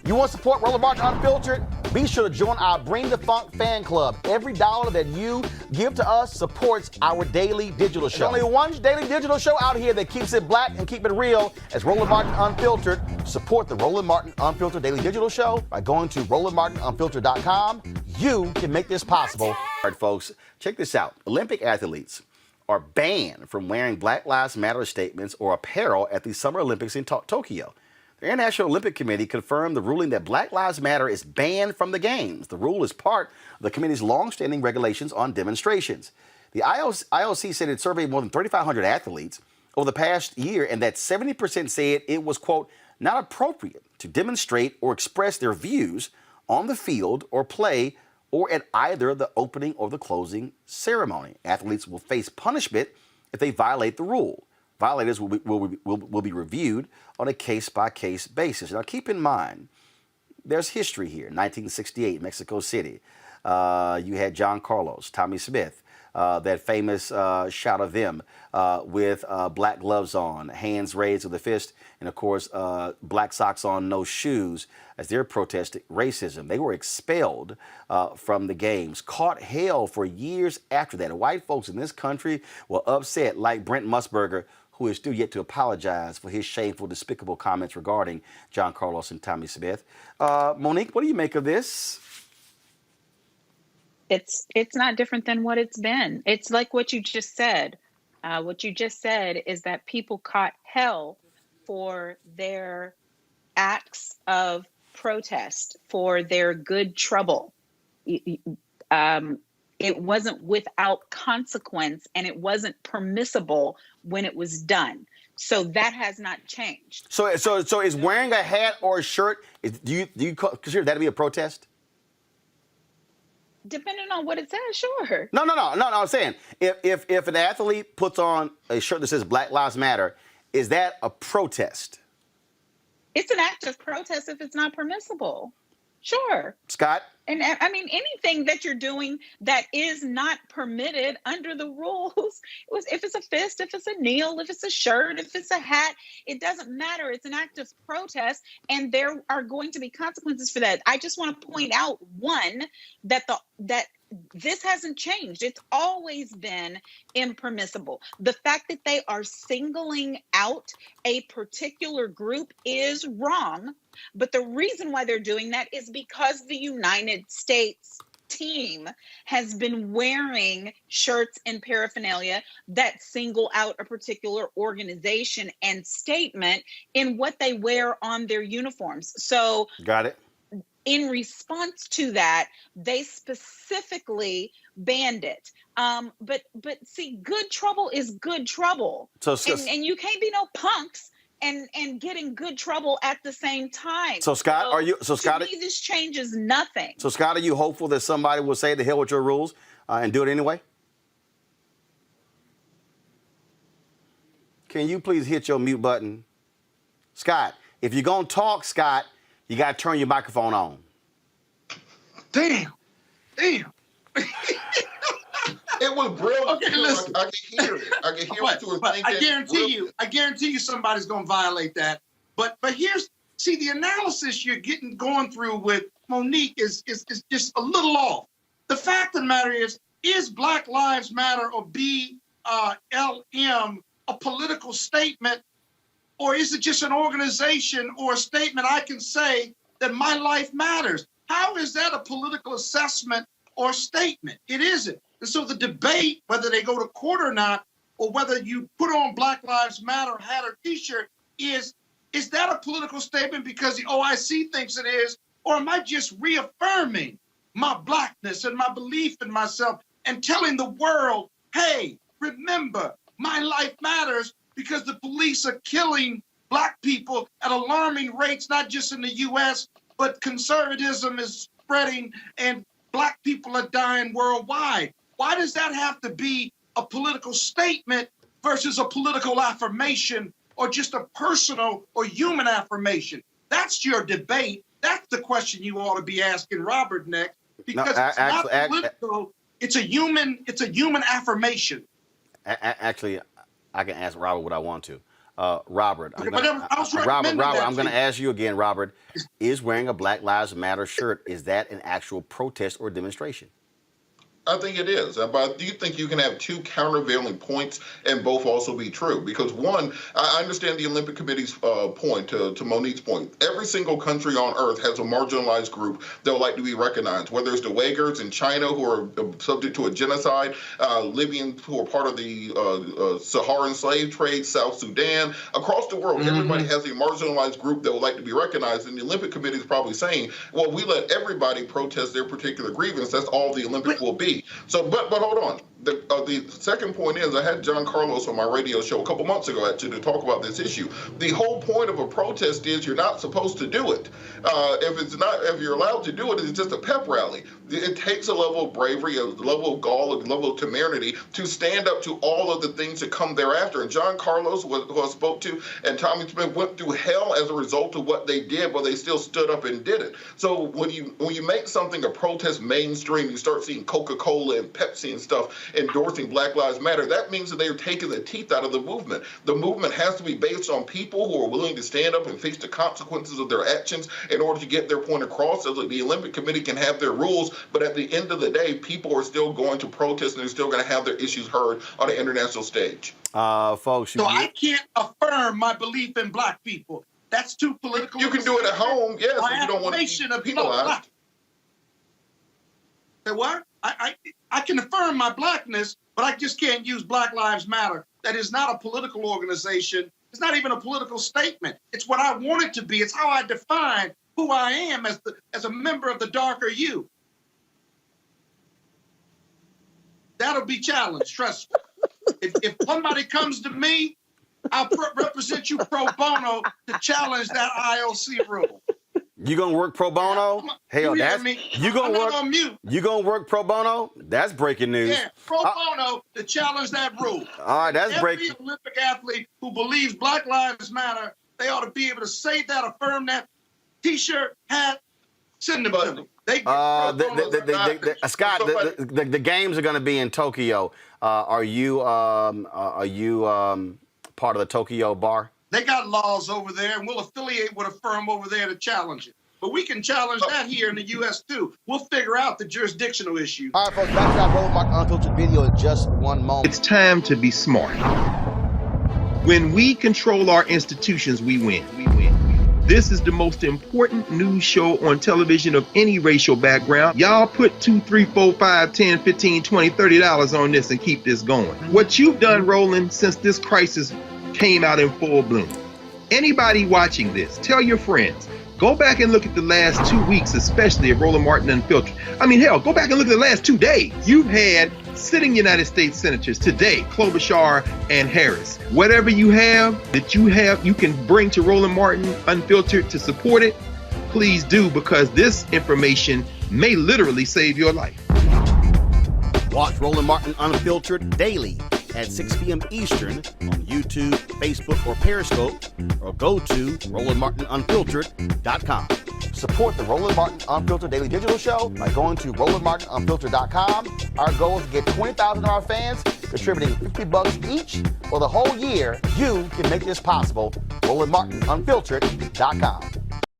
You want to support Roland Martin Unfiltered? Be sure to join our Bring the Funk fan club. Every dollar that you give to us supports our daily digital show. There's only one daily digital show out here that keeps it black and keep it real as Roland Martin Unfiltered. Support the Roland Martin Unfiltered daily digital show by going to RolandMartinUnfiltered.com. You can make this possible. All right, folks, check this out. Olympic athletes are banned from wearing Black Lives Matter statements or apparel at the Summer Olympics in Tokyo. The International Olympic Committee confirmed the ruling that Black Lives Matter is banned from the Games. The rule is part of the committee's long-standing regulations on demonstrations. The IOC said it surveyed more than 3,500 athletes over the past year and that 70% said it was, quote, not appropriate to demonstrate or express their views on the field or play or at either the opening or the closing ceremony. Athletes will face punishment if they violate the rule. Violators will be reviewed on a case-by-case basis. Now, keep in mind, there's history here. 1968, Mexico City. You had John Carlos, Tommy Smith, that famous shot of them with black gloves on, hands raised with a fist, and, of course, black socks on, no shoes, as they're protesting racism. They were expelled from the games, caught hell for years after that. White folks in this country were upset, like Brent Musburger, who is still yet to apologize for his shameful, despicable comments regarding John Carlos and Tommy Smith. Monique, what do you make of this? It's not different than what it's been. It's like what you just said. What you just said is that people caught hell for their acts of protest, for their good trouble. It wasn't without consequence, and it wasn't permissible when it was done. So that has not changed. So is wearing a hat or a shirt, do you consider that to be a protest? Depending on what it says, sure. No. I'm saying if an athlete puts on a shirt that says Black Lives Matter, is that a protest? It's an act of protest if it's not permissible. Sure. Scott? And I mean, anything that you're doing that is not permitted under the rules, if it's a fist, if it's a kneel, if it's a shirt, if it's a hat, it doesn't matter. It's an act of protest, and there are going to be consequences for that. I just want to point out, one, that this hasn't changed. It's always been impermissible. The fact that they are singling out a particular group is wrong. But the reason why they're doing that is because the United States team has been wearing shirts and paraphernalia that single out a particular organization and statement in what they wear on their uniforms. So, got it. In response to that, they specifically banned it. But see, good trouble is good trouble. And you can't be no punks and get in good trouble at the same time. So Scott, to me, this changes nothing. So Scott, are you hopeful that somebody will say the hell with your rules and do it anyway? Can you please hit your mute button? Scott, if you're gonna talk, Scott, you gotta turn your microphone on. Damn. It was brilliant. Okay, listen. I can hear it. I can hear what you were thinking. I guarantee you somebody's going to violate that. But the analysis you're going through with Monique is just a little off. The fact of the matter is Black Lives Matter or BLM a political statement, or is it just an organization or a statement I can say that my life matters? How is that a political assessment or statement? It isn't. And so the debate, whether they go to court or not, or whether you put on Black Lives Matter hat or T-shirt, is that a political statement because the OIC thinks it is, or am I just reaffirming my blackness and my belief in myself and telling the world, hey, remember, my life matters because the police are killing Black people at alarming rates, not just in the U.S., but conservatism is spreading and Black people are dying worldwide. Why does that have to be a political statement versus a political affirmation or just a personal or human affirmation? That's your debate. That's the question you ought to be asking Robert next, because it's not political. It's a human affirmation. Actually, I can ask Robert what I want to. Robert, Robert, I'm going to ask you again, Robert. Is wearing a Black Lives Matter shirt, is that an actual protest or demonstration? I think it is. But do you think you can have two countervailing points and both also be true? Because one, I understand the Olympic Committee's point, to Monique's point. Every single country on earth has a marginalized group that would like to be recognized, whether it's the Uyghurs in China who are subject to a genocide, Libyans who are part of the Saharan slave trade, South Sudan. Across the world, everybody has a marginalized group that would like to be recognized. And the Olympic Committee is probably saying, well, we let everybody protest their particular grievance. That's all the Olympics will be. So, but hold on. The second point is, I had John Carlos on my radio show a couple months ago actually to talk about this issue. The whole point of a protest is you're not supposed to do it. If you're allowed to do it, it's just a pep rally. It takes a level of bravery, a level of gall, a level of temerity to stand up to all of the things that come thereafter. And John Carlos, who I spoke to, and Tommy Smith went through hell as a result of what they did, but they still stood up and did it. So when you make something a protest mainstream, you start seeing Coca-Cola and Pepsi and stuff endorsing Black Lives Matter, that means that they are taking the teeth out of the movement. The movement has to be based on people who are willing to stand up and face the consequences of their actions in order to get their point across, so that the Olympic Committee can have their rules. But at the end of the day, people are still going to protest and they're still going to have their issues heard on the international stage. Folks, so I can't affirm my belief in black people. That's too political. You can do it at home, yes, if you don't want to be penalized. Say what? I can affirm my blackness, but I just can't use Black Lives Matter. That is not a political organization. It's not even a political statement. It's what I want it to be. It's how I define who I am as a member of the darker you. That'll be challenged, trust me. If somebody comes to me, I'll represent you pro bono to challenge that IOC rule. You gonna work pro bono? Hell, you gonna work pro bono? That's breaking news. Yeah, pro bono to challenge that rule. All right, that's breaking. Every Olympic athlete who believes Black Lives Matter, they ought to be able to say that, affirm that, T-shirt, hat, send them to me. Scott, the games are gonna be in Tokyo. Are you part of the Tokyo bar? They got laws over there, and we'll affiliate with a firm over there to challenge it. But we can challenge that here in the U.S. too. We'll figure out the jurisdictional issue. All right, folks, back to our Roland Martin Unfiltered video in just one moment. It's time to be smart. When we control our institutions, we win. This is the most important news show on television of any racial background. Y'all put $2, $3, $4, $5, $10, $15, $20, $30 on this and keep this going. What you've done, Roland, since this crisis came out in full bloom. Anybody watching this, tell your friends. Go back and look at the last 2 weeks, especially of Roland Martin Unfiltered. I mean, hell, go back and look at the last 2 days. You've had sitting United States senators today, Klobuchar and Harris. Whatever you have, you can bring to Roland Martin Unfiltered to support it. Please do, because this information may literally save your life. Watch Roland Martin Unfiltered daily at 6 p.m. Eastern on YouTube, Facebook, or Periscope, or go to RolandMartinUnfiltered.com. Support the Roland Martin Unfiltered Daily Digital Show by going to RolandMartinUnfiltered.com. Our goal is to get 20,000 of our fans contributing $50 each for the whole year. You can make this possible. RolandMartinUnfiltered.com.